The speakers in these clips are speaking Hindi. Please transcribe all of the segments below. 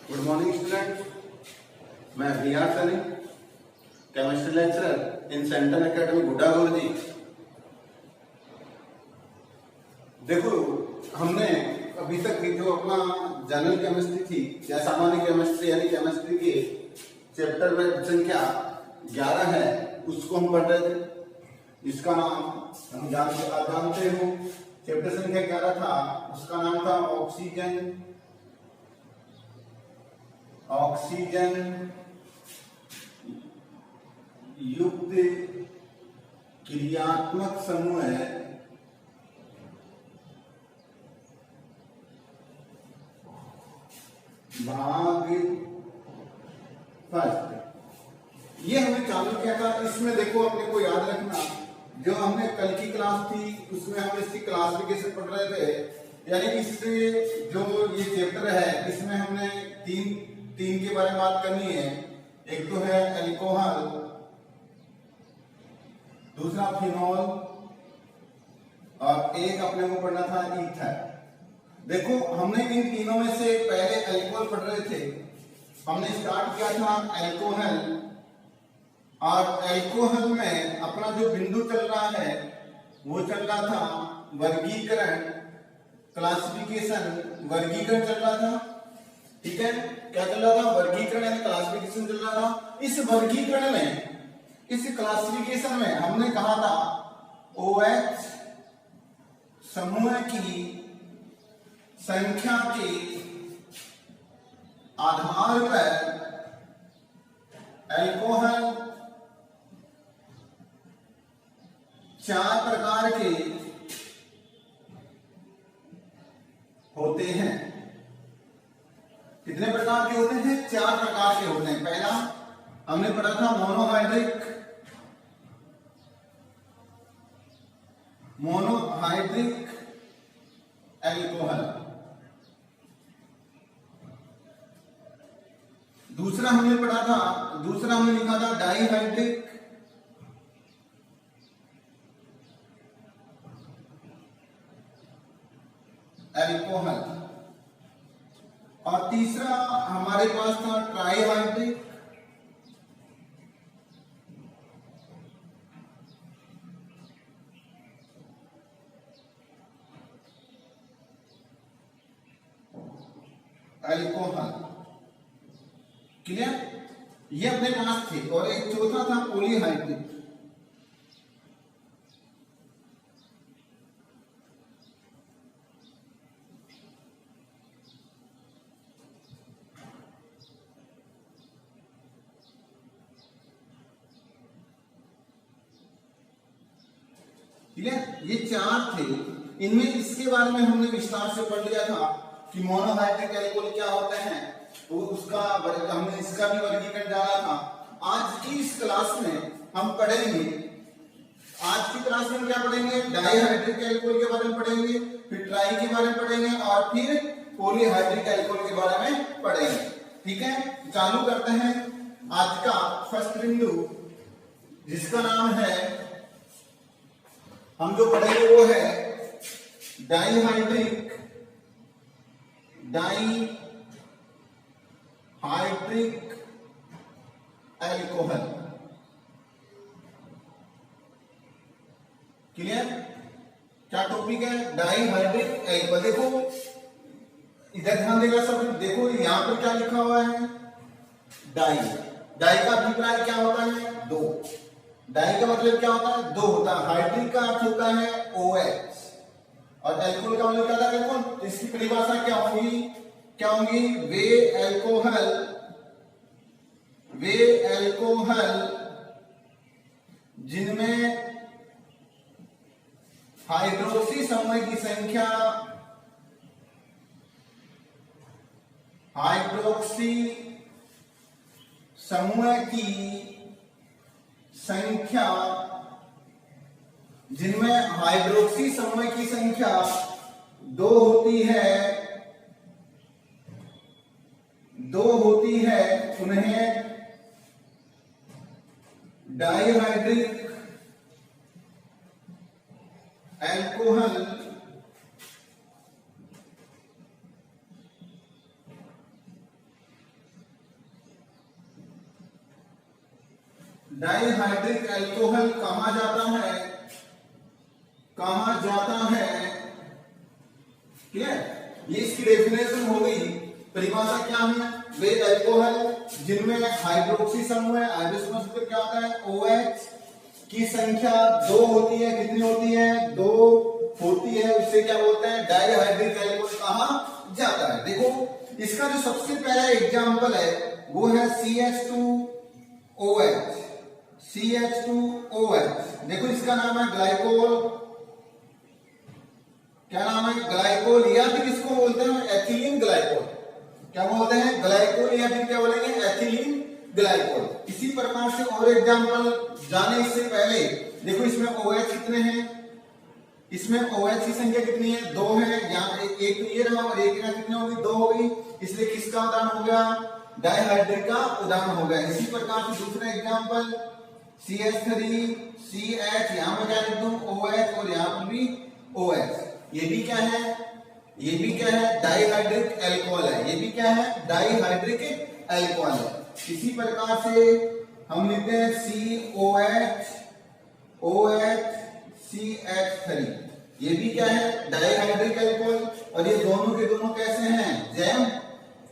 गुड मॉर्निंग स्टूडेंट, मैं VR Sunny, chemistry lecturer in central academy Guddagor ji. देखो, हमने अभी तक जो अपना जनरल केमिस्ट्री थी या सामान्य केमिस्ट्री यानी केमिस्ट्री के चैप्टर में संख्या 11 है, उसको हम पढ़ रहे थे। इसका नाम हम जानते हो, चैप्टर संख्या 11 था, उसका नाम था ऑक्सीजन युक्त क्रियात्मक समूह है भाग फर्स्ट। ये हमने चालू किया था। इसमें देखो, अपने को याद रखना, जो हमने कल की क्लास थी उसमें हम इसकी क्लासिफिकेशन पढ़ रहे थे, यानी इससे जो ये चैप्टर है इसमें हमने तीन के बारे में बात करनी है। एक तो है एल्कोहल, दूसरा फिनॉल और एक अपने को पढ़ना था ईथर। देखो, हमने इन तीनों में से पहले एल्कोहल पढ़ रहे थे। हमने स्टार्ट किया था एल्कोहल, और एल्कोहल में अपना जो बिंदु चल रहा है वो चल रहा था वर्गीकरण, क्लासिफिकेशन, वर्गीकरण चल रहा था। ठीक है, क्या चल रहा था? वर्गीकरण यानी क्लासिफिकेशन चल रहा था। इस वर्गीकरण में, इस क्लासिफिकेशन में हमने कहा था OH समूह की संख्या के आधार पर एल्कोहल 4 प्रकार के होते हैं। कितने प्रकार के होते हैं? 4 प्रकार के होते हैं। पहला हमने पढ़ा था मोनोहाइड्रिक एल्कोहल। दूसरा हमने लिखा था डाइहाइड्रिक एल्कोहल, और तीसरा हमारे पास था ट्राइहाइड्रिक एल्कोहल। क्लियर? ये अपने पास थे। और एक चौथा था पॉलीहाइड्रिक। क्लियर? ये 4 थे। इनमें इसके बारे में हमने विस्तार से पढ़ लिया था कि मोनोहाइड्रिक एल्कोहल क्या होते हैं, तो उसका हमने इसका भी वर्गीकरण जाना था। आज की इस क्लास में हम पढ़ेंगे, आज की क्लास में हम क्या पढ़ेंगे? डाइहाइड्रिक एल्कोहल के बारे में पढ़ेंगे, फिर ट्राई के बारे में पढ़ेंगे, और फिर पॉलीहाइड्रिक एल्कोहल के बारे में पढ़ेंगे। ठीक है, चालू करते हैं आज का फर्स्ट बिंदु, जिसका नाम है, हम जो पढ़ेंगे वो है डाइहाइड्रिक एल्कोहल। क्लियर? क्या टॉपिक है? Dihydric alcohol. देखो, इधर ध्यान देगा सब। देखो, यहां पर क्या लिखा हुआ है? डाई का अभिप्राय क्या होता है? 2। डाई का मतलब क्या होता है? 2 होता है। हाइड्रिक का अर्थ होता है OH, और एल्कोहल का मतलब क्या होता है? एल्कोहल। इसकी परिभाषा क्या होगी? वे एल्कोहल जिनमें हाइड्रोक्सी समूह की संख्या 2 होती है, उन्हें डाइहाइड्रिक एल्कोहल डाइहाइड्रिक एल्कोहल कहा जाता है, ठीक है। ये इसकी डेफिनेशन हो गई। परिभाषा क्या है? वे एल्कोहल जिनमें हाइड्रोक्सी समूह है, हाइड्रोक्सी समूह क्या होता है? OH की संख्या 2 होती है। कितनी होती है? 2 होती है। उससे क्या बोलते हैं? डाइहाइड्रिक एल्कोहल कहा जाता है। देखो इसका जो सबसे पहला एग्जांपल है वो है CH2OH। देखो इसका नाम है ग्लाइकोल। क्या नाम है? ग्लाइकोल, या फिर इसको बोलते हैं एथिलीन ग्लाइकोल। क्या बोलते हैं? ग्लाइकोल, या फिर क्या बोलेंगे? Ethylene glycol. इसी प्रकार से और एग्जांपल जाने इससे पहले देखो इसमें OH कितने हैं? इसमें OH की संख्या कितनी है? 2 है। यहाँ एक तो ये रहा और एक यहाँ कितनी होगी? 2 हो गई। इसलिए किसका उदाहरण हो गया? डाइहाइड्रिक का उदाहरण हो गया। इसी प्रकार से दूसरा एग्जांपल CH3CH, यहां पर क्या लिख दूं? OH, और यहां पर भी OH। ये भी क्या है? ये भी क्या है? डाइहाइड्रिक एल्कोहल है। ये भी क्या है? डाइहाइड्रिक एल्कोहल है। इसी प्रकार से हम लिखते हैं COH, ये भी क्या है? Dihydric alcohol. और ये दोनों के दोनों कैसे हैं? जैम।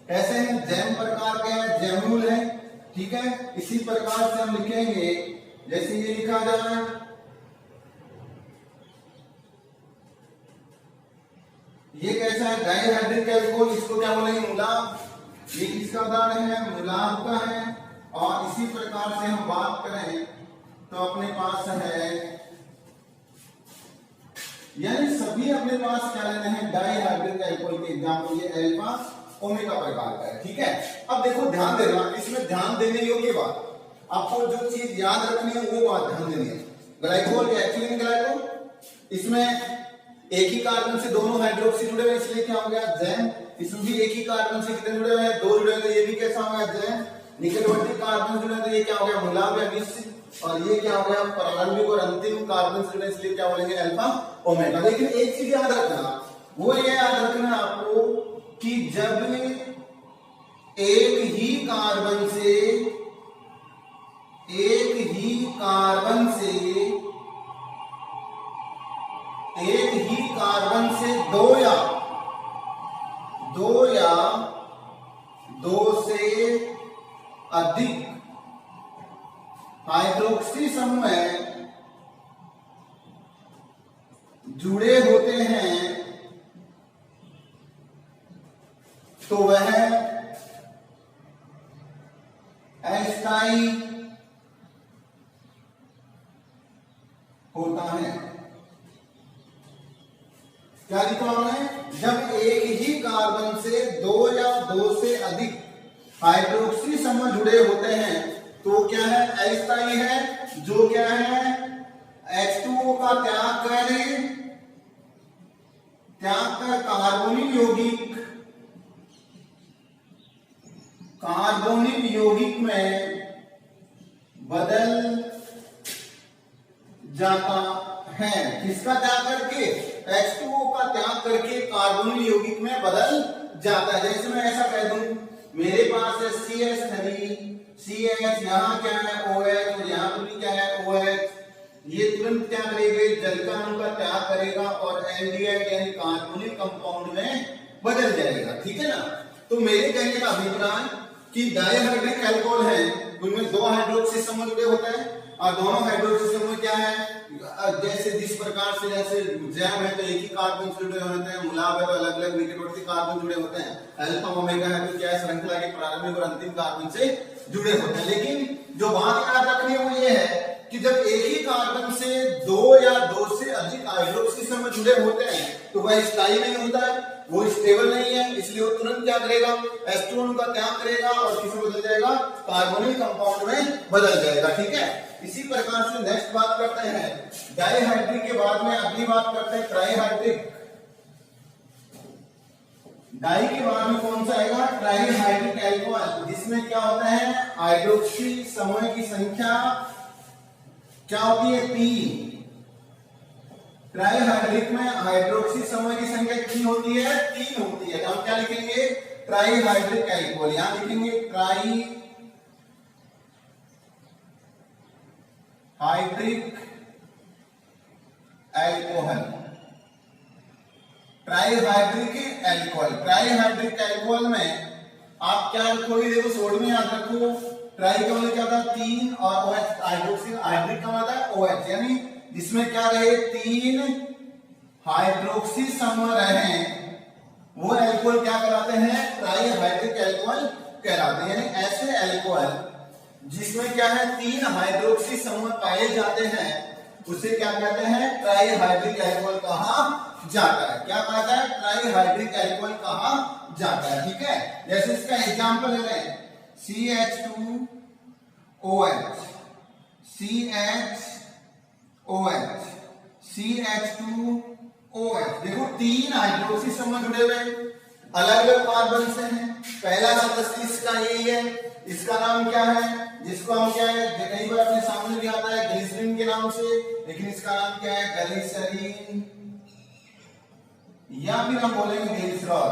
कैसे हैं? जैम प्रकार के हैं, जैमूल है, ठीक है। इसी प्रकार से हम लिखेंगे जैसे ये लिखा जा रहा है, ये कैसा है? Dihydric alcohol. इसको क्या बोलेंगे? मुलाब। ये किसका उदाहरण है? मुलाब का है। और इसी प्रकार से हम बात करें तो अपने पास है, यानी सभी अपने पास क्या लेते हैं? डाइहाइड्रिक एल्कोहल के एग्जांपल। ये अल्फा ओमेगा प्रकार का है, ठीक है। अब देखो ध्यान देना, इसमें ध्यान देने योग्य बात, आपको जो चीज याद रखनी है वो बात ध्यान देनी है। ग्लाइकोल या एथिलीन ग्लाइकोल, इसमें एक ही कार्बन से दोनों हाइड्रोक्सी जुड़े हुए, इसलिए क्या हो गया? जैम। इसमें भी एक ही कार्बन से कितने जुड़े हुए हैं? 2 जुड़े हुए, ये भी कैसा हो गया? जैम। निकटवर्ती कार्बन जुड़े तो ये क्या हो गया? मुलाब या मिश्र। और ये क्या हो गया? प्रारंभिक और अंतिम कार्बन से जुड़े, इसलिए क्या बोलेंगे? Alpha omega. लेकिन एक चीज याद रखना, वो ये याद रखना आपको कि जब एक ही कार्बन से दो से अधिक हाइड्रोक्सी समूह जुड़े होते हैं तो वह अस्थायी होता है। क्या लिखा हमने? जब एक ही कार्बन से 2 या 2 से अधिक हाइड्रोक्सी समूह जुड़े होते हैं तो क्या है? अस्थायी है। जो क्या है? H2O का त्याग कर कार्बोनिल यौगिक में बदल जाता है। किसका त्याग करके? H2O का त्याग करके कार्बोनिल यौगिक में बदल जाता है। जैसे मैं ऐसा कह दूं, मेरे पास है CH3CH, यहां क्या है? OH, और यहां पर भी क्या है? OH। ये तुरंत क्या करेगा? जल का अणु का त्याग करेगा और एल्डिहाइड यानी कार्बोनिल कंपाउंड में बदल जाएगा, ठीक है ना। तो मेरे कहने का अभिप्राय कि डाइहाइड्रिक अल्कोहल है, उनमें 2 हाइड्रोक्सी समूह जुड़े होते हैं और दोनों हाइड्रोक्सी समूह क्या है? जैसे जिस प्रकार से जैसे जैम है तो एक ही कार्बन से जुड़े होते हैं, मुलाब है तो अलग अलग निकटवर्ती कार्बन जुड़े होते हैं, अल्फा ओमेगा है तो क्या है? श्रृंखला के प्रारंभिक और अंतिम कार्बन से जुड़े होते हैं। लेकिन जो बात याद रखनी है वो ये है कि जब एक ही कार्बन से 2 या 2 से अधिक हाइड्रोक्सी समूह जुड़े होते हैं तो वह स्थायी नहीं होता है, वो स्टेबल नहीं है। इसलिए वो तुरंत क्या करेगा? H2O का त्याग करेगा और किसमें बदल जाएगा? कार्बोनिल कंपाउंड में बदल जाएगा, ठीक है। इसी प्रकार से नेक्स्ट बात करते हैं डाइहाइड्रिक के बाद में अगली बात करते हैं ट्राइहाइड्रिक। डाई के बाद में कौन सा आएगा? ट्राइहाइड्रिक एल्कोहल, जिसमें क्या होता है? हाइड्रोक्सी समूह की संख्या क्या होती है? 3। ट्राइहाइड्रिक में हाइड्रोक्सी समूह की संख्या कितनी होती है? 3 होती है। तो हम क्या लिखेंगे? Trihydric alcohol. यहां लिखेंगे hydric alcohol, trihydric alcohol. Trihydric alcohol में आप क्या रखोगे, देखो सोड में याद रखो, ट्राई का मतलब क्या था, 3 और OH, हाइड्रोक्सिल, हाइड्रिक का मतलब OH, यानी जिसमें क्या रहे, 3 हाइड्रोक्सी समूह रहे, वो एल्कोहल क्या कहलाते हैं, ट्राईहाइड्रिक एल्कोहल कहलाते हैं। यानी ऐसे एल्कोहल जिसमें क्या है, 3 हाइड्रोक्सी समूह पाए जाते हैं, उसे क्या कहते हैं, ट्राईहाइड्रिक एल्कोहल कहा जाता है। क्या कहता है, ट्राईहाइड्रिक एल्कोहल कहा जाता है। ठीक है, जैसे इसका एग्जांपल ले लें, CH2OH, CHOH, CH2OH। देखो 3 हाइड्रोक्सी समूह जुड़े हुए अलग अलग कार्बन से हैं। पहला सदस्य इसका यही है, इसका नाम क्या है, जिसको हम क्या है, कई बार अपने सामने भी आता है ग्लिसरीन के नाम से, लेकिन इसका नाम क्या है, ग्लिसरीन, या फिर हम बोलेंगे ग्लिसरॉल।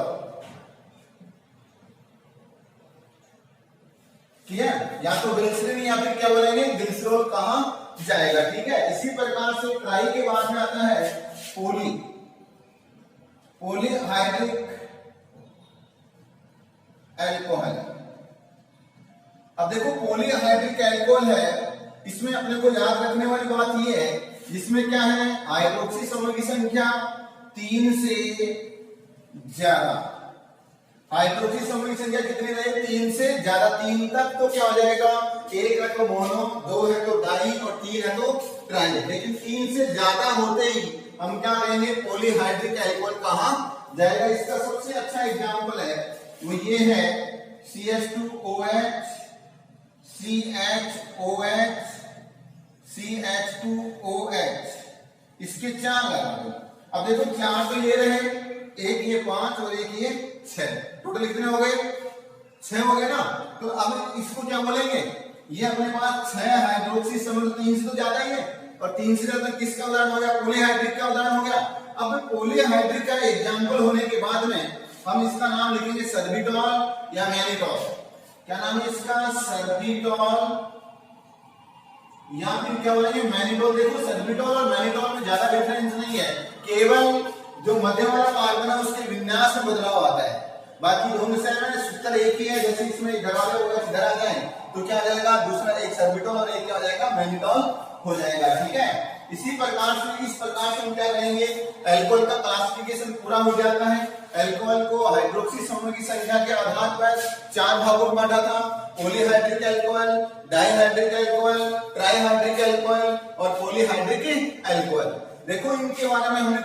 ठीक है, या तो ग्लिसरीन या फिर क्या बोलेंगे, ग्लिसरॉल कहा जाएगा। ठीक है, इसी प्रकार से ट्राई के बाद में आता है पॉलीहाइड्रिक एल्कोहल। अब देखो पॉलीहाइड्रिक एल्कोहल है, इसमें अपने को याद रखने वाली बात यह है, जिसमें क्या है, हाइड्रोक्सी समूह की संख्या 3 से ज्यादा। हाइड्रोक्सी समूह की संख्या कितनी रहे, 3 से ज्यादा। 3 तक तो क्या हो जाएगा, 1 है तो मोनो, 2 है तो डाई और 3 है तो ट्राई। लेकिन 3 से ज्यादा होते ही हम क्या कहेंगे, पॉलीहाइड्रिक एल्कोहल कहा जाएगा। इसका सबसे अच्छा एग्जांपल है वो ये है CH2OH, CHOH, CH2OH। इसके 4 लगा दो। अब देखो 4 तो ये रहे, एक ये 5 और एक ये 6, टोटल कितने हो गए, 6 हो गए ना। तो अब इसको क्या बोलेंगे, ये अपने पास 6 हाइड्रोक्सी समूह, 3 से तो ज्यादा ही है, और 3 से ज्यादा किसका उदाहरण हो गया, पॉलीहाइड्रिक का उदाहरण हो गया। अब पॉलीहाइड्रिक का एग्जांपल होने के बाद में हम इसका नाम लिखेंगे सर्बिटॉल या मैनिटॉल। क्या नाम है इसका, सर्बिटॉल या फिर क्या बोलेंगे, मैनिटॉल। देखो सर्बिटॉल और मैनिटॉल में ज्यादा डिफरेंस नहीं है, केवल जो मध्य वाला कार्बन है उसके विन्यास में बदलाव आता है। बाकी दोनों से सूत्र एक ही है, जैसे इसमें इधर वाले इधर आ जाए तो क्या आ जाएगा, दूसरा एक सर्बिटॉल और एक क्या हो जाएगा, मैनिटॉल हो जाएगा। ठीक है, इसी प्रकार से इस प्रकार से हम क्या करेंगे, अल्कोहल का क्लासिफिकेशन पूरा हो जाता है। अल्कोहल को हाइड्रोक्सी समूह की संख्या के आधार पर 4 भागों में बांटा था, polyhydric alcohol, dihydric alcohol, trihydric alcohol और पॉलीहाइड्रिक अल्कोहल। देखो इनके बारे में हमने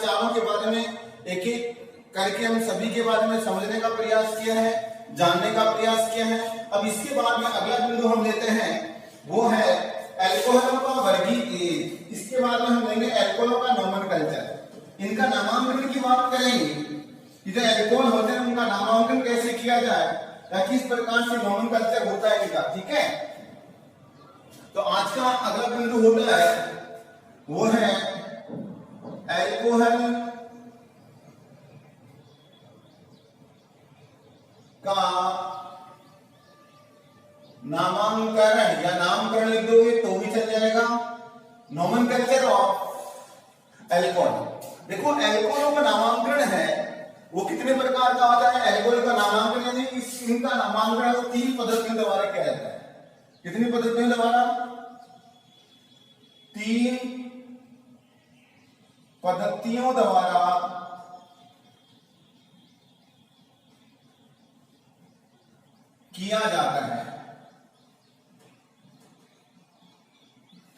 चारों के बारे में एक एक करके हम सभी के बारे में समझने का प्रयास किया है, जानने का प्रयास किया है। अब इसके बाद में अगला बिंदु हम लेते हैं, वो है अल्कोहलों का वर्गीकरण। इसके बाद में हम लेंगे अल्कोहलों का नोमेनक्लेचर। इनका नामांकन की बात करेंगे कि जो अल्कोहल होते हैं उनका नामांकन कैसे किया जाए या किस प्रकार से नोमेनक्लेचर होता है इनका। ठीक है, तो आज का अगला बिंदु होता है वो है अल्कोहल का नामांकन या नामकरण लिख दोगे तो भी चल जाएगा, नोमेनक्लेचर ऑफ अल्कोहल। देखो अल्कोहलों का नामांकन है वो कितने प्रकार का होता है, अल्कोहल का नामांकन यानी इनका नामांकन वो 3 पद्धतियों द्वारा किया जाता है। कितनी पद्धतियों द्वारा, 3 पद्धतियों द्वारा किया जाता है।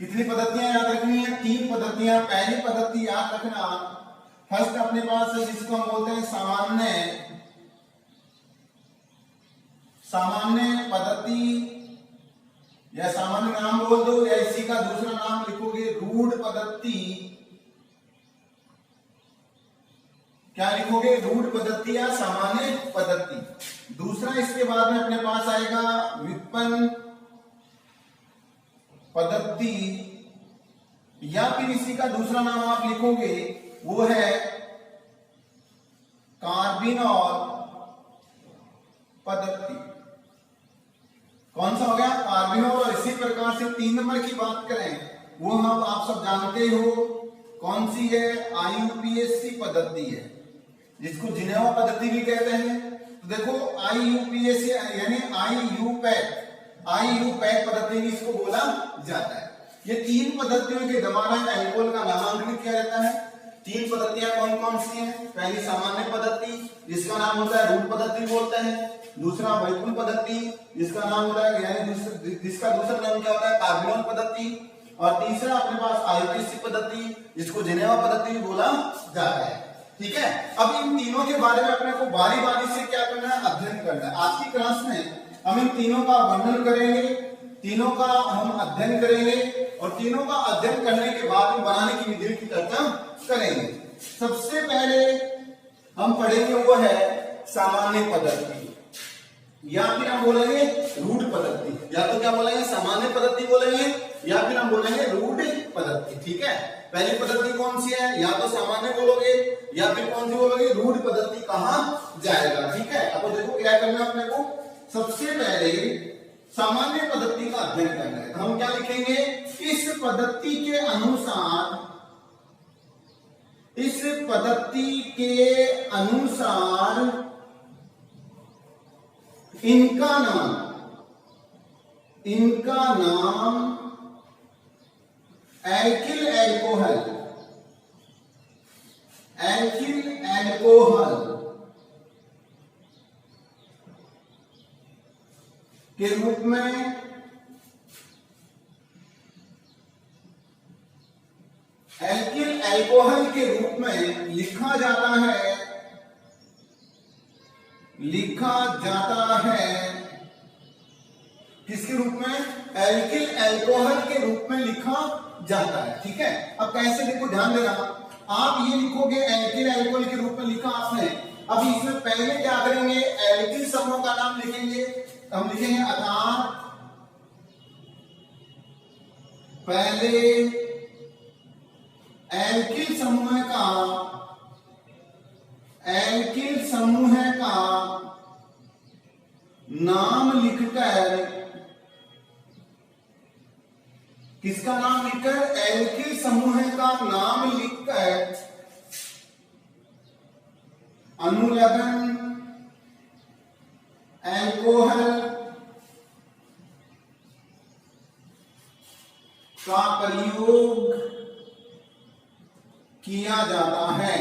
कितनी पद्धतियां याद रखनी है, 3 पद्धतियां। पहली पद्धति याद रखना, फर्स्ट अपने पास है जिसको हम बोलते हैं सामान्य पद्धति या सामान्य नाम बोल दो, या इसी का दूसरा नाम लिखोगे रूढ़ पद्धति। क्या लिखोगे, रूढ़ पद्धति या सामान्य पद्धति। दूसरा इसके बाद में अपने पास आएगा व्युत्पन्न पद्धति, या फिर इसी का दूसरा नाम आप लिखोगे वो है कार्बिनॉल पद्धति। कौन सा हो गया? कार्बिनोल। और इसी प्रकार से 3 नंबर की बात करें, वो हम आप सब जानते हो कौन सी है? IUPAC पद्धति है, जिसको जिनेवा पद्धति भी कहते हैं। तो देखो IUPAC यानी IUPAC पद्धति भी इसको बोला जाता है। ये 3 पद्धतियों के द्वारा एल्कोहल का नामांकन किया जाता है। 3 पद्धतियां कौन कौन सी हैं? पहली सामान्य पद्धति, जिसका नाम होता है रूट पद्धति बोलते हैं। दूसरा वैकुल पद्धति, जिसका नाम होता है यानी जिसका दूसरा नाम क्या होता है? कार्बिनोल पद्धति। और तीसरा अपने पास IUPAC पद्धति, जिसको जिनेवा पद्धति भी बोला जाता है। ठीक है, अब इन तीनों के बारे में अपने को बारी बारी से क्या करना है? अध्ययन करना है। आज की क्लास में हम इन तीनों का वर्णन करेंगे, तीनों का हम अध्ययन करेंगे, और तीनों का अध्ययन करने के बाद में बनाने की विधि की चर्चा करेंगे। सबसे पहले हम पढ़ेंगे वो है सामान्य पद्धति, या फिर हम बोलेंगे रूट पद्धति। या तो क्या बोलेंगे? सामान्य पद्धति बोलेंगे, या फिर हम बोलेंगे रूट पद्धति। ठीक है, पहली पद्धति कौन सी है? या तो सामान्य बोलोगे, या फिर कौन सी बोलोगे? रूट पद्धति कहा जाएगा। ठीक है, अब देखो क्या करना है अपने को। सबसे पहले सामान्य पद्धति का अध्ययन करना है। हम क्या लिखेंगे? इस पद्धति के अनुसार, इस पद्धति के अनुसार इनका नाम एल्किल एल्कोहल के रूप में एल्किल एल्कोहल के रूप में लिखा जाता है। किसके रूप में? एल्किल एल्कोहल के रूप में लिखा जाता है। ठीक है, अब कैसे देखो, ध्यान देना। आप ये लिखोगे एल्किल एल्कोहल के रूप में लिखा आपने। अब इसमें पहले क्या करेंगे? एल्किल समूह का नाम लिखेंगे। हम लिखेंगे आधार, पहले एल्किल समूह का नाम लिखकर, किसका नाम लिखकर? एल्किल समूह का नाम लिखकर अनुलग्न एल्कोहल का प्रयोग किया जाता है।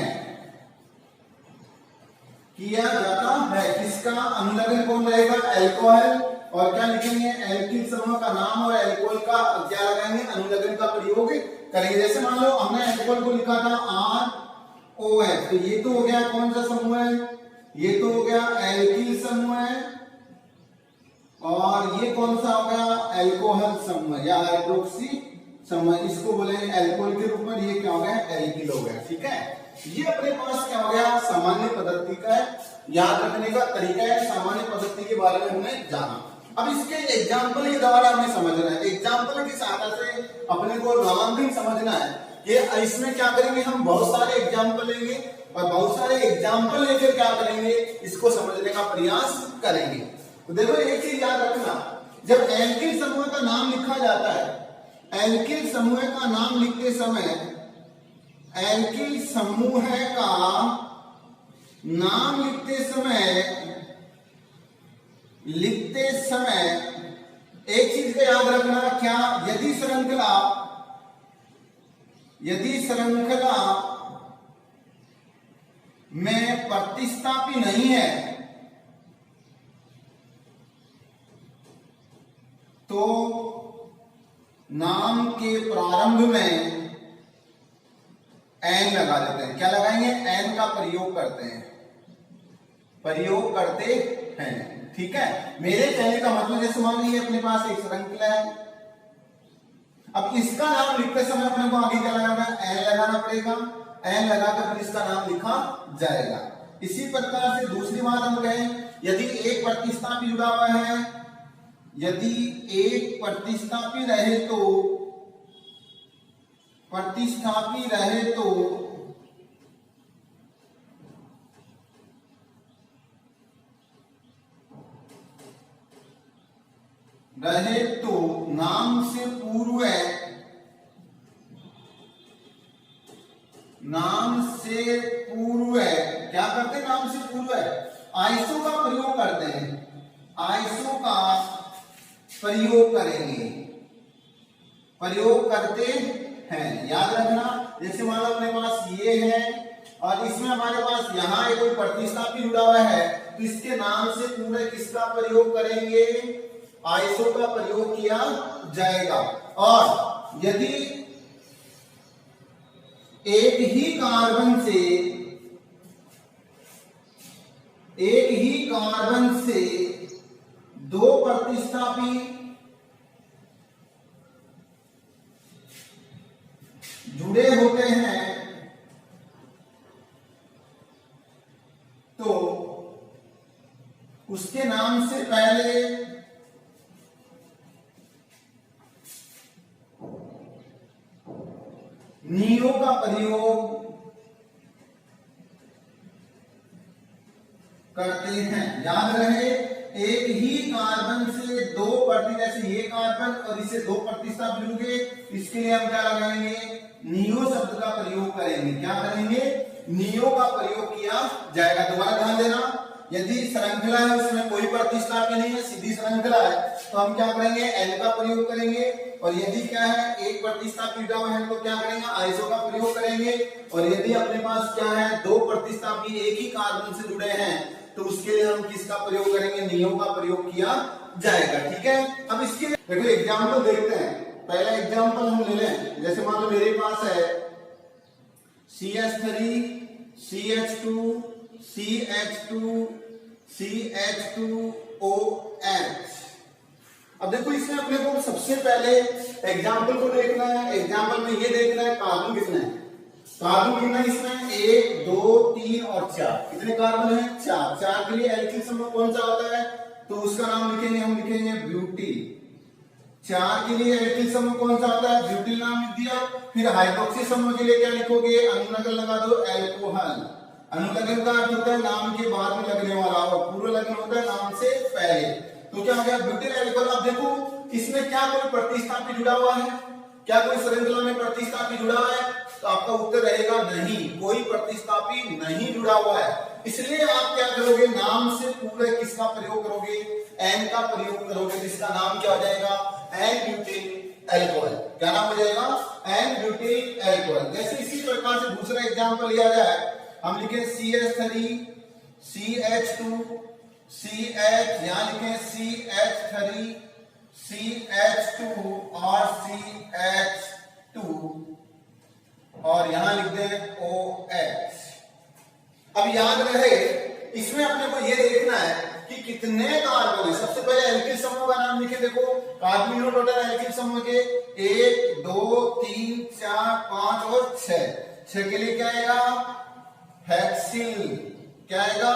किसका अनुलग्न कौन रहेगा? एल्कोहल। और क्या लिखेंगे? एल्किल समूह का नाम और एल्कोहल का क्या लगाएंगे? अनुलग्न का प्रयोग करेंगे। जैसे मान लो हमने एल्कोहल को लिखा था ROH, तो ये तो हो गया कौन सा समूह है? ये तो हो गया एल्किल समूह है। और ये कौन सा हो गया? एल्कोहल समूह या हाइड्रोक्सी समूह। इसको बोलेंगे एल्कोहल के रूप में। ये क्या हो गया? एल्किल हो गया। ठीक है, ये अपने पास क्या हो गया? सामान्य पद्धति का याद रखने का तरीका है। सामान्य पद्धति के बारे में हमने जाना। अब इसके एग्जाम्पल के द्वारा हमें समझना है। एग्जाम्पल की सहायता से अपने को नामांकन समझना है कि इसमें क्या करेंगे? हम बहुत सारे एग्जाम्पल लेंगे, और बहुत सारे एग्जाम्पल लेकर क्या करेंगे? इसको समझने का प्रयास करेंगे। तो देखो एक चीज याद रखना, जब एल्किल समूह का नाम लिखा जाता है, एल्किल समूह का नाम लिखते समय, एल्किल समूह का नाम लिखते समय एक चीज का याद रखना, क्या? यदि श्रृंखला में प्रतिस्थापी नहीं है तो नाम के प्रारंभ में एन लगा देते हैं। क्या लगाएंगे? एन का प्रयोग करते हैं। ठीक है, मेरे कहने का मतलब जैसे मान लीजिए अपने पास एक श्रृंखला है। अब इसका नाम लिखते समय अपने को आगे क्या लगाना है? एन लगाना पड़ेगा। एन लगाकर फिर इसका नाम लिखा जाएगा। इसी प्रकार से दूसरी बात हम कहें, यदि एक प्रतिस्थापी जुड़ा हुआ है, यदि एक प्रतिस्थापी रहे तो रहे तो नाम से पूर्व क्या करते हैं? नाम से पूर्व आइसो का प्रयोग करते हैं, आइसो का प्रयोग करेंगे, प्रयोग करते हैं। याद रखना, जैसे मान लो अपने पास ये है और इसमें हमारे पास यहाँ एक कोई प्रतिस्थापी जुड़ा हुआ है, तो इसके नाम से पूरे किसका प्रयोग करेंगे? आइसो का प्रयोग किया जाएगा। और यदि एक ही कार्बन से दो प्रतिस्थापी जुड़े होते हैं तो उसके नाम से पहले नियो का प्रयोग करते हैं। याद रहे, एक ही कार्बन से दो प्रति, जैसे ये कार्बन और इसे दो प्रतिस्थापी जुड़ गए, इसके लिए हम क्या लगाएंगे? नियो शब्द का प्रयोग करेंगे। क्या करेंगे? नियो का प्रयोग किया जाएगा। दोबारा ध्यान देना, यदि श्रृंखला है उसमें कोई प्रतिस्थापी नहीं है, सीधी श्रृंखला है, तो हम क्या करेंगे? एल का प्रयोग करेंगे। और यदि क्या है, एक प्रतिस्थापी जुड़ा हुआ है तो क्या करेंगे? आइसो का प्रयोग करेंगे। और यदि अपने पास क्या है, दो प्रतिस्थापी एक ही कार्बन से जुड़े हैं तो उसके लिए हम किसका प्रयोग करेंगे? नियो का प्रयोग किया जाएगा। ठीक है, अब इसके देखो एग्जाम्पल देखते हैं। पहला एग्जाम्पल हम ले लें, जैसे मान लो मेरे पास है CH3 CH2 CH2 CH2OH। अब देखो इसमें अपने को सबसे पहले एग्जाम्पल को देखना है। एग्जाम्पल में ये देखना है कार्बन कितने हैं। कार्बन कितना है इसमें? 1 2 3 और 4। कितने कार्बन है? 4। 4 के लिए एल्किल समूह कौन सा होता है? तो उसका नाम लिखेंगे, हम लिखेंगे ब्यूटी। 4 के लिए एल्किल समूह कौन सा होता है? ब्यूटिल नाम लिख दिया। फिर हाइड्रोक्सी समूह के लिए क्या लिखोगे? अनुलग्न लगा दो, एल्कोहल। अनुलग्न का अर्थ होता है नाम के बाद में लगने वाला, और पूर्व लग्न होता है नाम से पहले। तो क्या हो गया? Butyl alcohol. अब देखो इसमें क्या कोई प्रतिस्थापी जुड़ा हुआ है? क्या कोई श्रृंखला में प्रतिस्थापी जुड़ा हुआ है? तो आपका उत्तर रहेगा नहीं, कोई प्रतिस्थापी नहीं जुड़ा हुआ है। इसलिए आप क्या करोगे? नाम से पूरे किसका प्रयोग करोगे? एन का प्रयोग करोगे, जिसका नाम क्या हो जाएगा? N butyl alcohol. क्या नाम हो जाएगा? N butyl alcohol. जैसे इसी प्रकार से दूसरा एग्जाम्पल लिया जाए, हम लिखे CH3 CH2 CH, यहां लिखे CH3 CH2 और CH2 और यहां लिख दें OH। अब याद रहे, इसमें अपने को यह देखना है कि कितने कार्बन है। सबसे पहले एल्किल समूह का नाम लिखे। देखो कार्बन टोटल एल्किल समूह के 1 2 3 4 5 और 6। 6 के लिए क्या आएगा? हेक्सिल। क्या आएगा?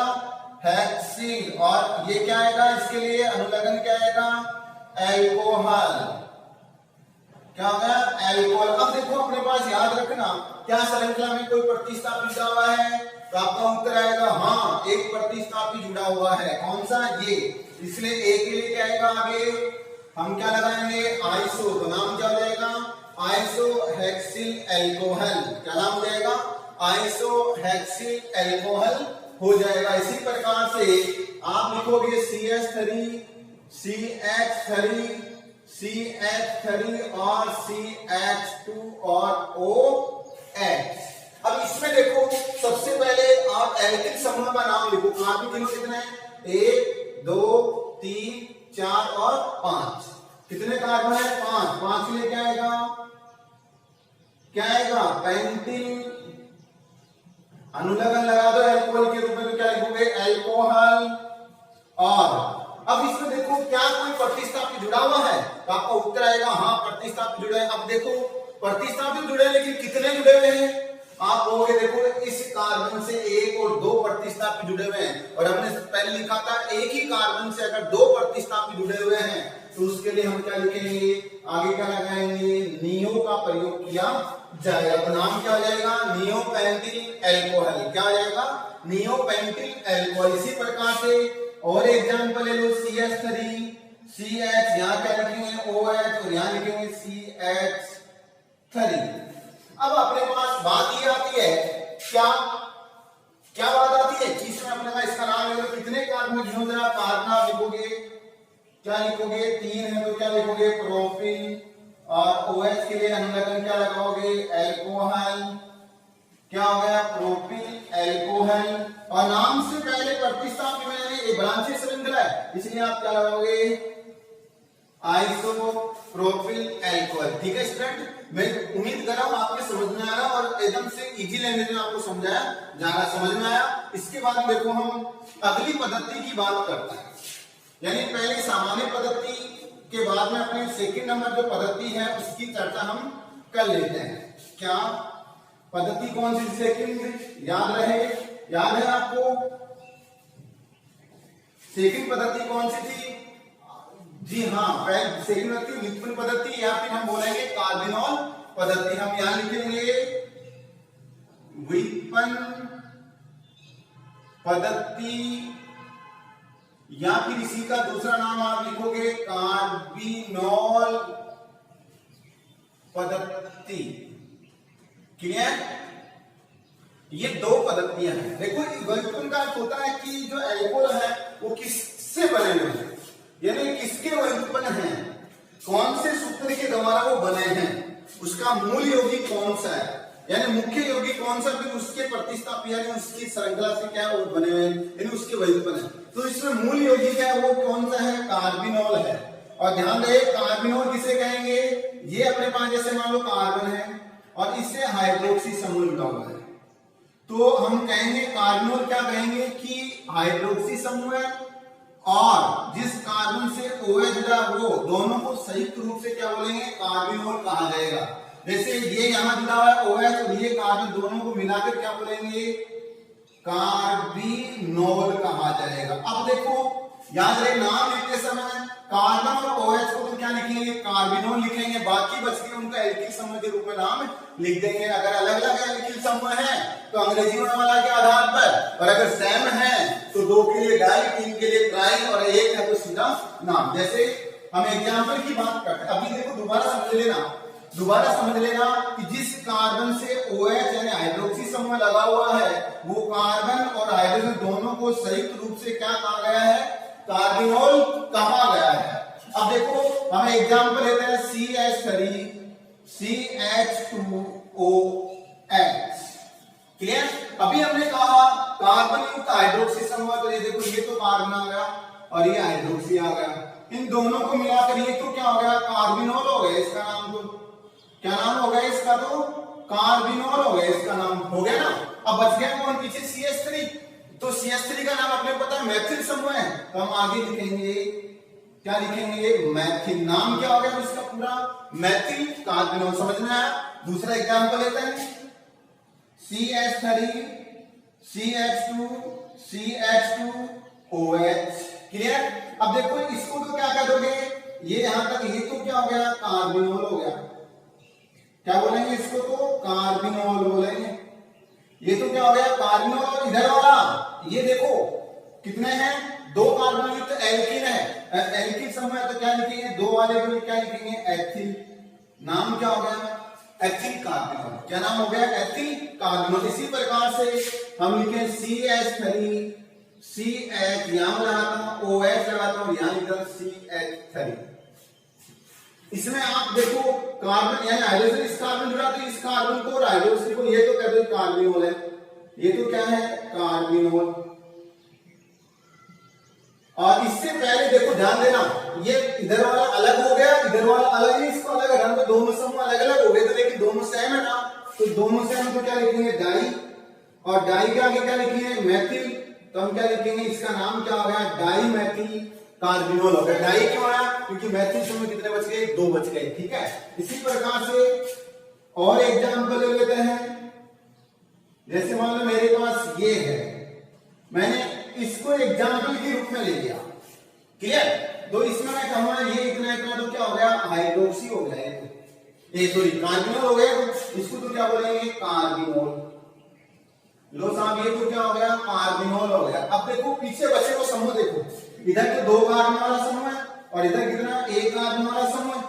हेक्सिल। और ये क्या आएगा? इसके लिए अनुलग्न क्या आएगा? एल्कोहल। क्या होगा? एल्कोहल। अब देखो अपने पास याद रखना, क्या श्रृंखला में कोई प्रतिस्थापी जुड़ा हुआ है? तो आपका उत्तर आएगा हाँ, एक प्रतिस्थापी जुड़ा हुआ है। कौन सा? ये। इसलिए ए के लिए क्या आएगा? आगे हम क्या लगाएंगे? आइसो। तो नाम क्या हो जाएगा? Iso hexyl alcohol. क्या नाम हो जाएगा? आइसो हेक्सिल एल्कोहल हो जाएगा। इसी प्रकार से आप लिखोगे CH3 CH3 CH3 और CH2 और OH। अब इसमें देखो सबसे पहले आप एल्किल समूह का नाम लिखो। कार्बन कितने हैं? 1 2 3 4 और 5। कितने कार्बन है? 5। 5 के लिए क्या आएगा? क्या आएगा? पेंटिल। अनुलग्न लगा दो एल्कोहल के रूप में, तो क्या लिखोगे? एल्कोहल। और अब इसमें देखो क्या कोई प्रतिस्थापी जुड़ा हुआ है? तो आपका उत्तर आएगा हाँ, प्रतिस्थापी जुड़े हैं। अब देखो प्रतिस्थापी जुड़े हैं, लेकिन कितने जुड़े हुए हैं? आप कहोगे देखो इस कार्बन से 1 और 2 प्रतिस्थापी जुड़े हुए हैं, और हमने पहले लिखा था एक ही कार्बन से अगर 2 प्रतिस्थापी जुड़े हुए हैं तो उसके लिए हम क्या लिखेंगे? आगे क्या लगाएंगे? नियो का प्रयोग किया जाएगा। तो नाम क्या हो जाएगा? नियोपेंटिल एल्कोहल। क्या हो जाएगा? नियोपेंटिल एल्कोहल। इसी प्रकार से और एग्जांपल ले लो, CH3 CH, यहाँ क्या लिखेंगे OH और यहाँ लिखेंगे CH3। अब अपने पास बात ये आती है, क्या क्या बात आती है कि इसमें अपने पास इसका नाम लिखोगे, कितने कार्बन गिनो जरा, कार्बन आप लिखोगे, क्या लिखोगे 3 है तो क्या लिखोगे प्रोपिल, और OH के लिए हम लगन क्या लगाओगे एल्कोहल, क्या हो गया प्रोपिल एल्कोहल, और नाम से पहले प्रतिस्थापन में ये ब्रांचेस श्रृंखला है इसलिए आप क्या लगाओगे आइसोप्रोपिल एल्कोहल। ठीक है स्टूडेंट, मैं उम्मीद कर रहा हूं आपके समझ में आ रहा और एकदम से इजी लैंग्वेज में आपको समझाया जा रहा, समझ में आया। इसके बाद देखो हम अगली पद्धति की बात करते हैं, यानी पहले सामान्य पद्धति के बाद में अपने सेकंड नंबर जो पद्धति है उसकी चर्चा हम कर लेते हैं। क्या पद्धति कौन सी सेकंड, याद है आपको सेकंड पद्धति कौन सी थी? जी हाँ, पहले सेकंड पद्धति व्युत्पन्न पद्धति या फिर हम बोलेंगे कार्बिनोल पद्धति। हम यहां लिखेंगे व्युत्पन्न पद्धति या फिर इसी का दूसरा नाम आप लिखोगे कार्बिनोल पद्धति। क्लियर? ये दो पद्धतियां हैं। देखो व्युत्पन्न का अर्थ होता है कि जो एल्कोहल है वो किससे बने हुए हैं, यानी किसके व्युत्पन्न हैं, कौन से सूत्र के द्वारा वो बने हैं, उसका मूल यौगिक कौन सा है, यानी मुख्य यौगिक कौन सा, फिर उसके प्रतिस्थापी यानी उसकी श्रृंखला से क्या वो बने हुए हैं, यानी उसके व्युत्पन्न है। तो इसमें मूल यौगिक है वो कौन सा है, कार्बिनोल है। और ध्यान रहे कार्बिनोल किसे कहेंगे, ये अपने पास जैसे मान लो कार्बन है और इससे हाइड्रोक्सी समूह जुड़ा हुआ है, तो हम कहेंगे कार्बिनोल क्या कहेंगे कि हाइड्रोक्सी समूह है, और जिस कार्बन से OH जुड़ा वो दोनों को संयुक्त रूप से क्या बोलेंगे कार्बिनोल कहा जाएगा। जैसे ये यहां जुड़ा हुआ है OH और ये कार्बन, दोनों को मिलाकर क्या बोलेंगे कार्बिनोल कहा जाएगा। अब देखो याद रहे नाम लिखते समय कार्बन और OH को तो क्या लिखेंगे कार्बिनोल लिखेंगे, बाकी बच के उनका एल्किल समूह के रूप में नाम लिख देंगे। अगर अलग अलग एल्किल समूह है तो अंग्रेजी वर्णमाला के आधार पर, और अगर सेम है तो 2 के लिए डाई, 3 के लिए ट्राई और 1 है तो सीधा नाम। जैसे हम एग्जांपल की बात करते हैं, अभी देखो दोबारा समझ लेना कि जिस कार्बन से OH यानी हाइड्रोक्सी समूह लगा हुआ है वो कार्बन और हाइड्रोजन दोनों को संयुक्त रूप से क्या कहा गया है कार्बिनोल कहा गया है। अब देखो हम एग्जांपल लेते हैं CH3CH2OH। क्लियर? अभी हमने कहा कार्बन युक्त हाइड्रोक्सी समूह, तो ये देखो ये तो कार्बन आ गया और ये हाइड्रोक्सी आ गया, इन दोनों को मिलाकर ये तो क्या हो गया कार्बिनोल हो गया। इसका नाम तो क्या नाम हो गया इसका, तो कार्बिनोल हो गया, इसका नाम हो गया ना। अब बच गया कौन पीछे CH3, तो CH3 का नाम अपने पता है मैथिल समूह है, तो हम आगे लिखेंगे क्या लिखेंगे मैथिल। नाम क्या हो गया इसका पूरा मैथिल कार्बिनोल। समझ में आया? दूसरा एग्जांपल लेते हैं CH3CH2CH2OH। क्लियर? अब देखो इसको तो क्या कर दोगे, ये यहां तक ये तो क्या हो गया कार्बिनोल हो गया, क्या बोलेंगे इसको तो कार्बिनोल बोलेंगे। ये तो क्या हो गया कार्बिनोल, और इधर वाला ये देखो कितने हैं 2 कार्बन युक्त एल्कीन है, एल्कीन समूह है तो क्या लिखेंगे 2 वाले को क्या लिखेंगे एथिल। नाम क्या हो गया एथिल कार्बिनोल। क्या नाम हो गया एथिल कार्बिनोल। इसी प्रकार से हम लिखें CH3CH यहां लगाता हूं OH लगाता हूं यहां लिखा CH3। इसमें आप देखो कार्बन यानी हाइड्रोजन इस कार्बन जुड़ा तो इस कार्बन को और हाइड्रोजन को ये तो कह दो कार्बिनोल है, ये तो क्या है कार्बिनोल। और इससे पहले देखो ध्यान देना ये इधर वाला अलग हो गया, इधर वाला अलग है, इसको अलग है, तो दोनों समूह अलग अलग हो गए, तो लेकिन दोनों सेम है ना, तो दोनों सेम तो क्या लिखेंगे डाई, और डाई के आगे क्या लिखेंगे मैथिल, तो हम क्या लिखेंगे इसका नाम क्या हो गया डाई मैथिल कार्बिनोल हो गया। डाई क्यों आया क्योंकि मैथिल समूह कितने बच गए 2 बच गए। ठीक है, इसी प्रकार से और एग्जांपल ले लेते हैं। जैसे मान लो मेरे पास ये है, मैंने इसको एग्जांपल के रूप में ले लिया। क्लियर? तो इसमें मैं कहूंगा ये इतना इतना तो क्या हो गया हाइड्रोक्सी हो गया, ये सॉरी कार्बिनोल हो गया, इसको तो क्या बोलेंगे कार्बिनोल। लो साहब ये तो क्या हो गया कार्बिनोल हो गया। अब देखो पीछे बचे वो समूह देखो, इधर तो 2 कार्बन वाला समूह है और और इधर कितना, एक कार्बन वाला समूह है।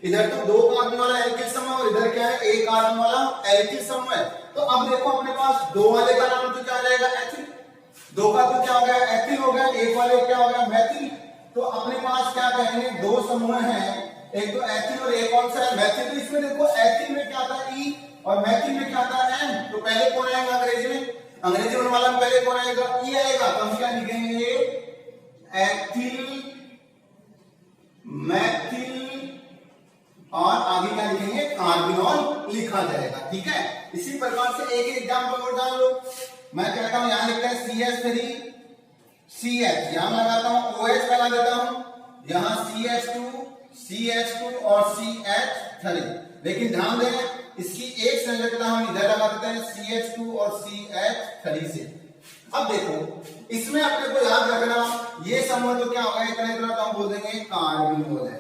इधर तो दो कार्बन वाला एल्किल समूह और इधर क्या है, एक कार्बन वाला एल्किल समूह है। तो अब देखो अपने पास दो वाले का नाम तो क्या रहेगा, एथिल। दो का तो क्या हो गया, एथिल हो गया। एक वाले क्या हो गया, मैथिल। तो अपने पास क्या कहेंगे, दो समूह हैं, एक तो एथिल और एक कौन सा है, मैथिल। तो इसमें देखो एथिल में क्या आता है, ई, और मैथिल में क्या आता है, एम। तो पहले कौन आएगा अंग्रेजी में, अंग्रेजी में वाला में पहले कौन आएगा, ई आएगा। तो हम क्या लिखेंगे, एथिल, मैथिल, और आगे क्या लिखेंगे, कार्बिनॉल लिखा जाएगा। ठीक है, इसी प्रकार से एक एग्जांपल और जान लो। मैं कहता हूं यहां लिखता है CH3 CH, यहां लगाता हूं OH लगा देता हूं, यहां CH2 और CH3। लेकिन ध्यान दें इसकी एक संरचना हम इधर लगा देते हैं CH2 और CH3 से। अब देखो इसमें अपने को याद रखना, ये समूह तो क्या होगा, इतना इतना तो हम बोल देंगे कार्बिनोल है,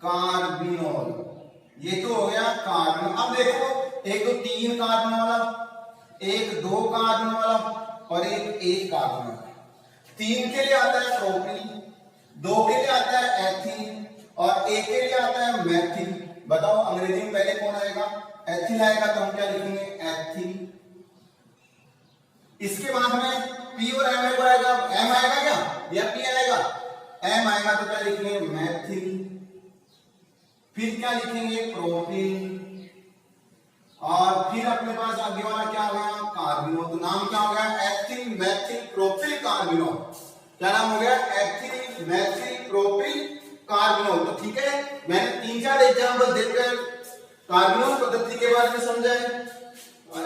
कार्बिनोल। ये तो हो गया कार्बन। अब देखो एक तो तीन कार्बन वाला, एक दो कार्बन वाला और एक कार्बन वाला। तीन के लिए आता है प्रोपिल, दो के लिए आता है एथिल और एक के लिए आता है मैथिल। बताओ अंग्रेजी में पहले कौन आएगा, एथिल आएगा। तो हम क्या लिखेंगे, एथिल। इसके बाद में पी और एम आएगा, एम आएगा क्या या पी आएगा, एम आएगा। तो क्या लिखेंगे, मैथिल। फिर क्या लिखेंगे, प्रोपिल। और फिर अपने पास आगे वाला क्या हो गया, कार्बिनोल। तो नाम क्या हो गया, एथिल मैथिल प्रोपिल कार्बिनोल। क्या नाम हो गया, एथिल मैथिल प्रोपिल कार्बिनोल। तो ठीक है, मैंने 3-4 एग्जांपल देकर कार्बिनोल पद्धति के बारे में समझा है,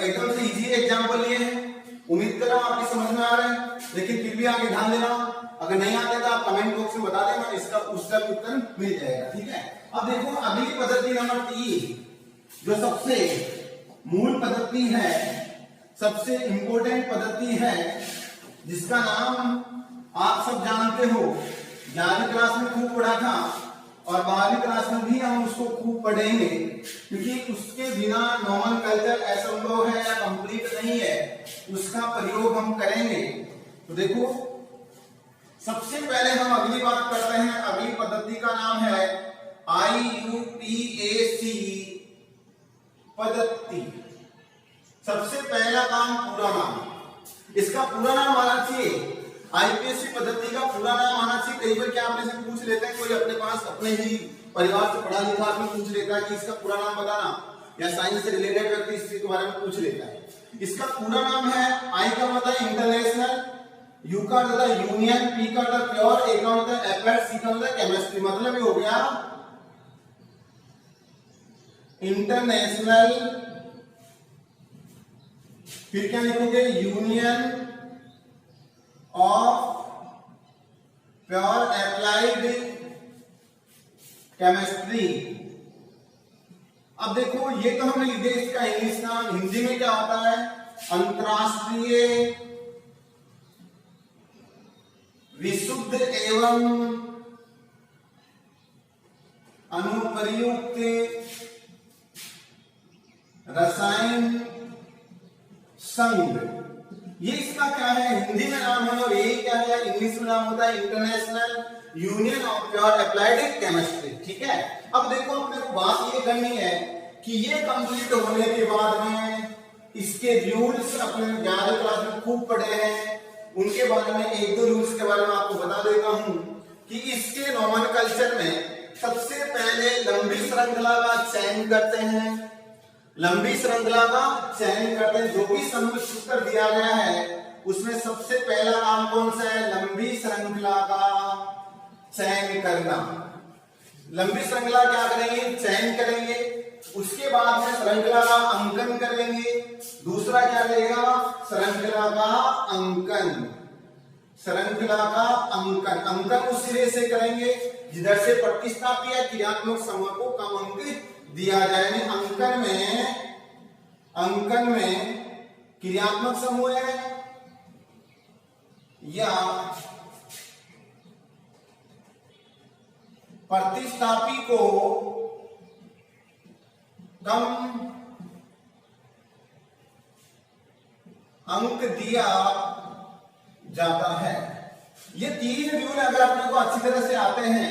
एकदम से इजी एग्जांपल लिए हैं। उम्मीद कर रहा हूं आपकी समझ में आ रहा है, लेकिन फिर भी आगे ध्यान देना, अगर नहीं आते तो आप कमेंट बॉक्स में बता देना, इसका उसका उत्तर मिल जाएगा। ठीक है, अब देखो अगली पद्धति नंबर 3, जो सबसे मूल पद्धति है, सबसे इंपॉर्टेंट पद्धति है, जिसका नाम आप सब जानते हो, 11वीं क्लास में खूब पढ़ा था और 12वीं क्लास में भी हम उसको खूब पढ़ेंगे, क्योंकि उसके बिना नोमेनक्लेचर असंभव है या कंप्लीट नहीं है, उसका प्रयोग हम करेंगे। तो देखो सबसे पहले हम अगली बात करते हैं, अगली पद्धति का नाम है IUPAC पद्धति। सबसे पहला काम, पूरा नाम, इसका पूरा नाम आना चाहिए, आईपीएससी पद्धति का पूरा नाम आना चाहिए। कई बार क्या आपने से पूछ लेते हैं, कोई अपने पास अपने ही परिवार से पढ़ा लिखा आदमी पूछ लेता है कि इसका पूरा नाम बताना, या साइंस से रिलेटेड व्यक्ति इस चीज के बारे में पूछ लेता है। इसका पूरा नाम है, आई का मतलब इंटरनेशनल, यू का मतलब यूनियन, पी का मतलब प्योर, ए का मतलब एप्लाइड, सी का मतलब केमिस्ट्री। मतलब ये हो गया इंटरनेशनल, फिर क्या लिखोगे, union of pure applied chemistry. अब देखो ये तो हमने लिख दिया, इसका इंग्लिश नाम, हिंदी में क्या होता है, अंतरराष्ट्रीय विशुद्ध एवं अनुप्रयुक्त रसायन संघ। ये इसका क्या है, हिंदी में नाम है, और ये क्या है, इंग्लिश में नाम होता है international union of pure applied chemistry. ठीक है, अब देखो अपने को बात ये करनी है कि ये कंप्लीट होने के बाद में इसके रूल्स अपने 11वीं क्लास में खूब पढ़े हैं, उनके बारे में एक दो रूल्स के बारे में आपको बता देता हूं कि इसके नोमेनक्लेचर में सबसे पहले लंबी श्रृंखला का चयन करते हैं, लंबी श्रृंखला का चयन करते हैं। जो भी समूह सूत्र दिया गया है उसमें सबसे पहला काम कौन सा है, लंबी श्रृंखला का चयन करना। लंबी श्रृंखला क्या करेंगे, चयन करेंगे, उसके बाद में श्रृंखला का अंकन करेंगे। दूसरा क्या करेगा, श्रृंखला का अंकन, श्रृंखला का अंकन, अंकन उस सिरे से करेंगे जिधर से प्रतिस्थापी या क्रियात्मक समूह को कम अंक दिया जाए। अंकन में क्रियात्मक समूह है या प्रतिस्थापी को कम अंक दिया जाता है। ये तीन रूल अगर अपने को अच्छी तरह से आते हैं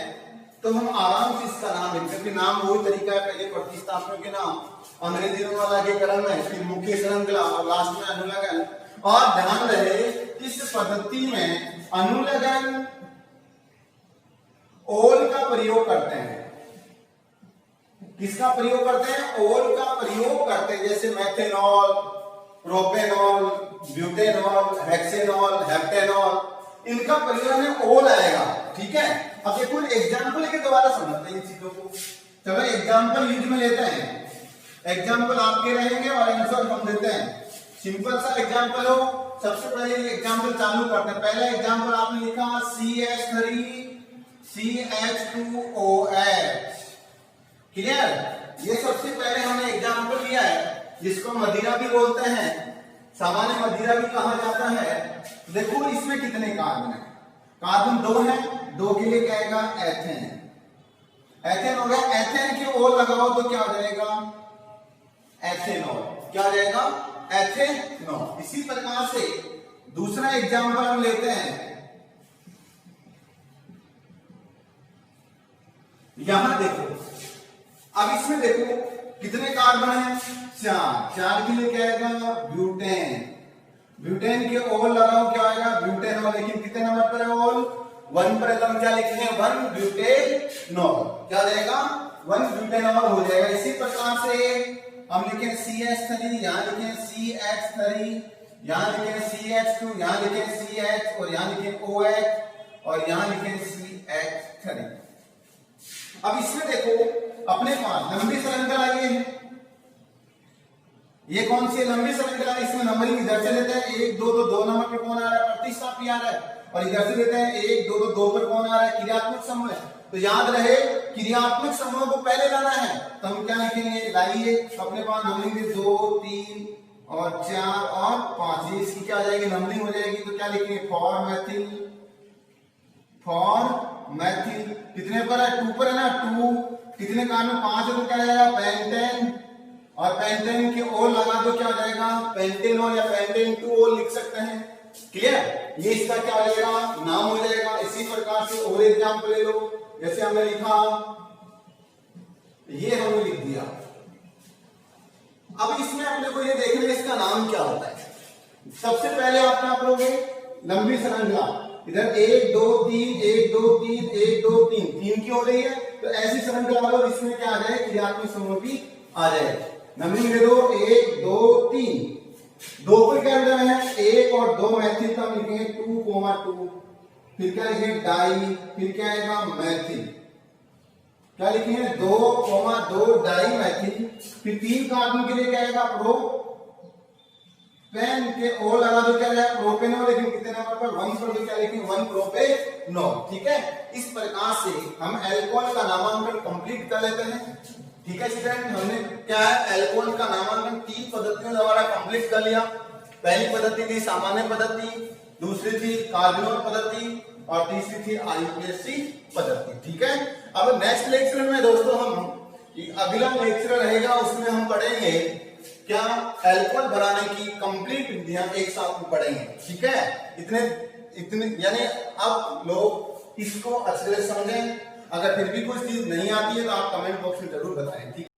तो हम आराम से इसका नाम लिखते हैं। नाम वही तरीका है, पहले प्रतिस्थापनों के नाम, अंग्रेजी वाला के क्रम है, फिर मुख्य श्रृंखला और लास्ट में अनुलग्न। और ध्यान रहे इस पद्धति में अनुलग्न ओल का प्रयोग करते हैं। किसका प्रयोग करते हैं? ओल का प्रयोग करते हैं, जैसे methanol, propanol, butanol, hexanol, heptanol, इनका प्रयोग में ओल आएगा। ठीक है, अब देखो एग्जाम्पल के द्वारा समझते हैं इन चीजों को। चलो एग्जाम्पल यूज में लेते हैं, एग्जाम्पल आपके रहेंगे और आंसर हम देते हैं। सिंपल सा एग्जाम्पल हो, सबसे पहले एग्जाम्पल चालू करते हैं। पहला एग्जाम्पल आपने लिखा CH3 CH2OH, क्लियर? ये सबसे पहले हमने एग्जाम्पल लिया है, जिसको मदिरा भी बोलते हैं, सामान्य मदिरा भी कहा जाता है। देखो इसमें कितने कार्बन है? कार्बन 2 है, 2 के लिए क्या आएगा? एथेन। एथेन हो गया, एथेन के ओल लगाओ तो क्या हो जाएगा? एथेनॉल। क्या हो जाएगा? एथेनॉल। इसी प्रकार से दूसरा एग्जाम्पल हम लेते हैं, यहां देखो, अब इसमें देखो कितने कार्बन है? 4। 4 के लिए क्या आएगा? ब्यूटेन। ब्यूटेन के ओल लगाओ, क्या आएगा? ब्यूटेनॉल। लेकिन कितने नंबर पर है ओल? 1 पर। हम क्या लिखेंगे? 1 ब्यूटेनॉल। क्या जाएगा? 1 ब्यूटेनॉल हो जाएगा। इसी प्रकार से हम लिखें CH3, यहां लिखें CH3, यहां लिखें CH2, यहां लिखें CH और यहां लिखें OH और यहां लिखें CH3। अब इसमें देखो अपने पास लंबी श्रृंखला ये कौन सी लंबी श्रृंखला? इसमें नंबरिंग इधर से लेते हैं 1 2 तो 2 नंबर पर कौन आ रहा है? प्रतिस्थापी आ रहा है। और इधर से लेते हैं 1 2 तो 2 पर कौन आ रहा है? क्रियात्मक समूह है। तो याद रहे क्रियात्मक समूह को पहले लाना है, तो हम क्या लिखेंगे? लाइए अपने पास नंबरिंग 2 3 और 4 और 5, इसकी क्या आ जाएगी? नंबरिंग हो जाएगी। तो क्या लिखेंगे? फॉर्मेथिल। फॉर्मेथिल कितने पर है? 2 पर है ना? 2 कितने कार्बन? 5 है, तो क्या जाएगा? पेंटेन। और पेंटेन के ओल लगा दो, क्या हो जाएगा? पेंटेनॉल या पेंटेन 2 ओल लिख सकते हैं। क्लियर? ये इसका क्या हो जाएगा? नाम हो जाएगा। इसी प्रकार से और एग्जाम्पल ले लो, जैसे हमने लिखा, ये हमने लिख दिया। अब इसमें अपने को ये देखना है इसका नाम क्या होता है। सबसे पहले आप क्या करोगे? लंबी श्रृंखला, इधर 1 2 3 1 2 3 1 2 3 3 की हो रही है, तो ऐसी श्रृंखला लो इसमें क्या आ जाए? क्रियात्मक समूह भी आ जाए। नंबरिंग दे दो 1 2 3। 2 पर क्या मिल रहा है? 1 और 2 मैथिल, तो हम लिखेंगे 2, 2। फिर क्या लिखेंगे? डाई। फिर क्या आएगा? मैथिल। क्या लिखेंगे? 2, 2 डाई मैथिल। फिर 3 कार्बन के लिए क्या आएगा? प्रोपेन के ओ लगा दो, क्या आएगा? प्रोपेनॉल। लेकिन कितने नंबर पर? 1 पर, तो क्या लिखेंगे? 1 प्रोपेनॉल। ठीक है, इस प्रकार से हम एल्कोहल का नामांकन कंप्लीट कर लेते हैं। ठीक है स्टूडेंट, हमने क्या है? एल्कोहल का नामांकन 3 पद्धतियों द्वारा कंप्लीट कर लिया। पहली पद्धति थी सामान्य पद्धति, दूसरी थी कार्बोनॉल पद्धति और तीसरी थी IUPAC पद्धति। ठीक है, अब नेक्स्ट लेक्चर में दोस्तों हम अगला लेक्चर रहेगा, उसमें हम पढ़ेंगे क्या? एल्कोहल बनाने की कंप्लीट विधियां एक साथ में पढ़ेंगे। ठीक है, इतने यानी अब लोग इसको अच्छे से समझें। अगर फिर भी कुछ चीज नहीं आती है तो आप कमेंट बॉक्स में जरूर बताएं। ठीक है।